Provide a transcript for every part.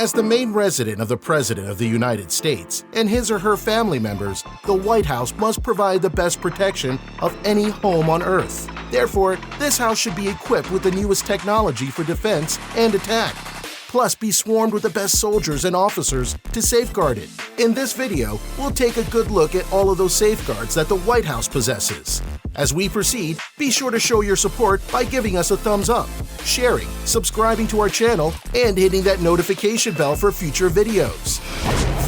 As the main resident of the President of the United States and his or her family members, the White House must provide the best protection of any home on Earth. Therefore, this house should be equipped with the newest technology for defense and attack, plus be swarmed with the best soldiers and officers to safeguard it. In this video, we'll take a good look at all of those safeguards that the White House possesses. As we proceed, be sure to show your support by giving us a thumbs up, sharing, subscribing to our channel, and hitting that notification bell for future videos.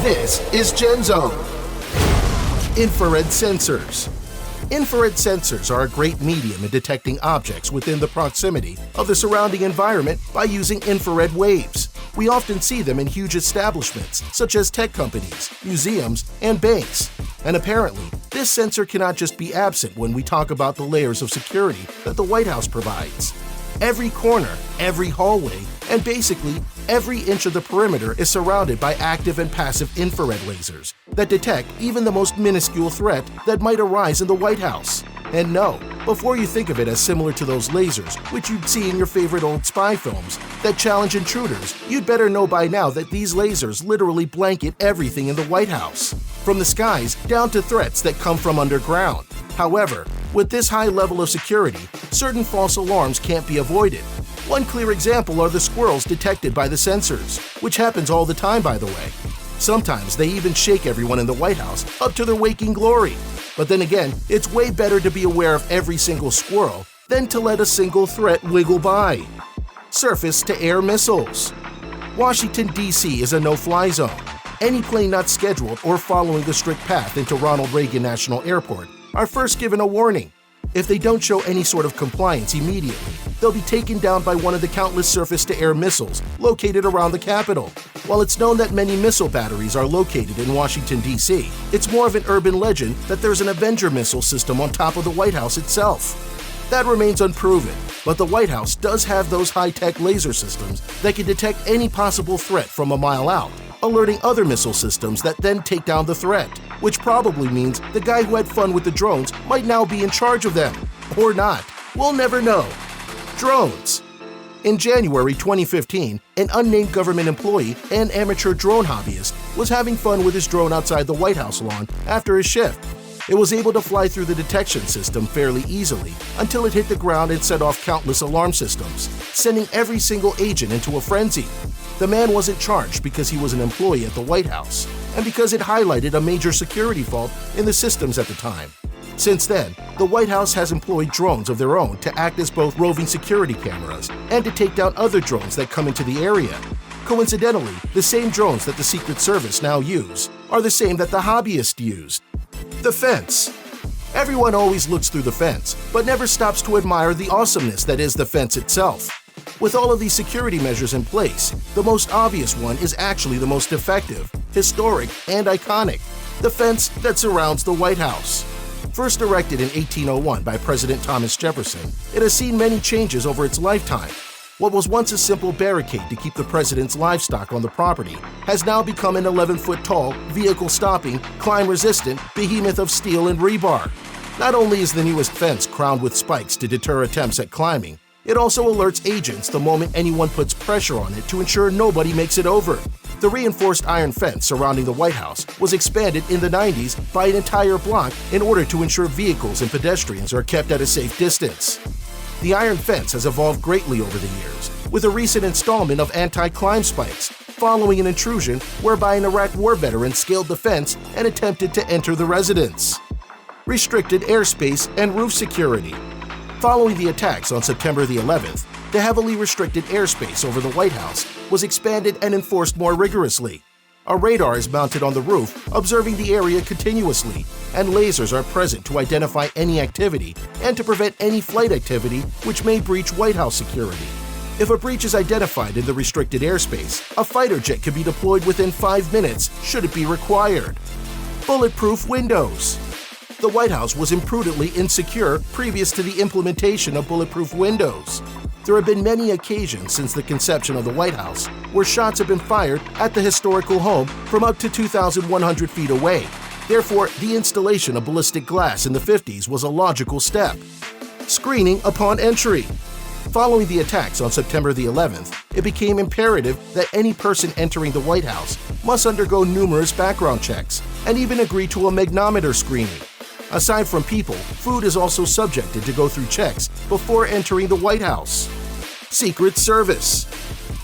This is GenZone. Infrared sensors. Infrared sensors are a great medium in detecting objects within the proximity of the surrounding environment by using infrared waves. We often see them in huge establishments, such as tech companies, museums, and banks. And apparently, this sensor cannot just be absent when we talk about the layers of security that the White House provides. Every corner, every hallway, and basically every inch of the perimeter is surrounded by active and passive infrared lasers that detect even the most minuscule threat that might arise in the White House. And no, before you think of it as similar to those lasers which you'd see in your favorite old spy films that challenge intruders, you'd better know by now that these lasers literally blanket everything in the White House, from the skies down to threats that come from underground. However, with this high level of security, certain false alarms can't be avoided. One clear example are the squirrels detected by the sensors, which happens all the time, by the way. Sometimes they even shake everyone in the White House up to their waking glory. But then again, it's way better to be aware of every single squirrel than to let a single threat wiggle by. Surface-to-air missiles. Washington, D.C. is a no-fly zone. Any plane not scheduled or following the strict path into Ronald Reagan National Airport are first given a warning. If they don't show any sort of compliance immediately, they'll be taken down by one of the countless surface-to-air missiles located around the Capitol. While it's known that many missile batteries are located in Washington, D.C., it's more of an urban legend that there's an Avenger missile system on top of the White House itself. That remains unproven, but the White House does have those high-tech laser systems that can detect any possible threat from a mile out, alerting other missile systems that then take down the threat, which probably means the guy who had fun with the drones might now be in charge of them. Or not. We'll never know. Drones. In January 2015, an unnamed government employee and amateur drone hobbyist was having fun with his drone outside the White House lawn after his shift. It was able to fly through the detection system fairly easily until it hit the ground and set off countless alarm systems, sending every single agent into a frenzy. The man wasn't charged because he was an employee at the White House and because it highlighted a major security fault in the systems at the time. Since then, the White House has employed drones of their own to act as both roving security cameras and to take down other drones that come into the area. Coincidentally, the same drones that the Secret Service now use are the same that the hobbyists used. The fence. Everyone always looks through the fence, but never stops to admire the awesomeness that is the fence itself. With all of these security measures in place, the most obvious one is actually the most effective, historic, and iconic: the fence that surrounds the White House. First erected in 1801 by President Thomas Jefferson, it has seen many changes over its lifetime. What was once a simple barricade to keep the president's livestock on the property has now become an 11-foot-tall, vehicle-stopping, climb-resistant behemoth of steel and rebar. Not only is the newest fence crowned with spikes to deter attempts at climbing, it also alerts agents the moment anyone puts pressure on it to ensure nobody makes it over. The reinforced iron fence surrounding the White House was expanded in the 90s by an entire block in order to ensure vehicles and pedestrians are kept at a safe distance. The iron fence has evolved greatly over the years, with a recent installment of anti-climb spikes, following an intrusion whereby an Iraq war veteran scaled the fence and attempted to enter the residence. Restricted airspace and roof security. Following the attacks on September the 11th, the heavily restricted airspace over the White House was expanded and enforced more rigorously. A radar is mounted on the roof, observing the area continuously, and lasers are present to identify any activity and to prevent any flight activity which may breach White House security. If a breach is identified in the restricted airspace, a fighter jet can be deployed within 5 minutes should it be required. Bulletproof Windows. The White House was imprudently insecure previous to the implementation of Bulletproof Windows. There have been many occasions since the conception of the White House where shots have been fired at the historical home from up to 2,100 feet away. Therefore, the installation of ballistic glass in the 50s was a logical step. Screening upon entry. Following the attacks on September the 11th, it became imperative that any person entering the White House must undergo numerous background checks and even agree to a magnometer screening. Aside from people, food is also subjected to go through checks before entering the White House. Secret Service.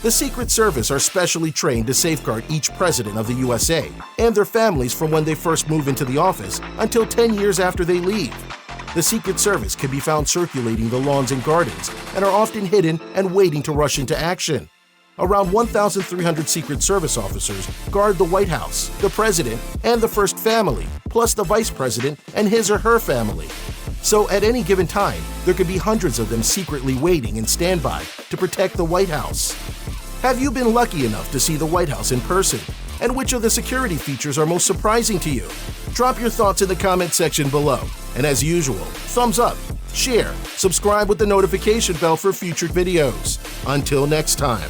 The Secret Service are specially trained to safeguard each president of the USA and their families from when they first move into the office until 10 years after they leave. The Secret Service can be found circulating the lawns and gardens and are often hidden and waiting to rush into action. Around 1,300 Secret Service officers guard the White House, the president, and the First Family, plus the vice president and his or her family. So at any given time, there could be hundreds of them secretly waiting in standby to protect the White House. Have you been lucky enough to see the White House in person? And which of the security features are most surprising to you? Drop your thoughts in the comment section below. And as usual, thumbs up, share, subscribe with the notification bell for future videos. Until next time.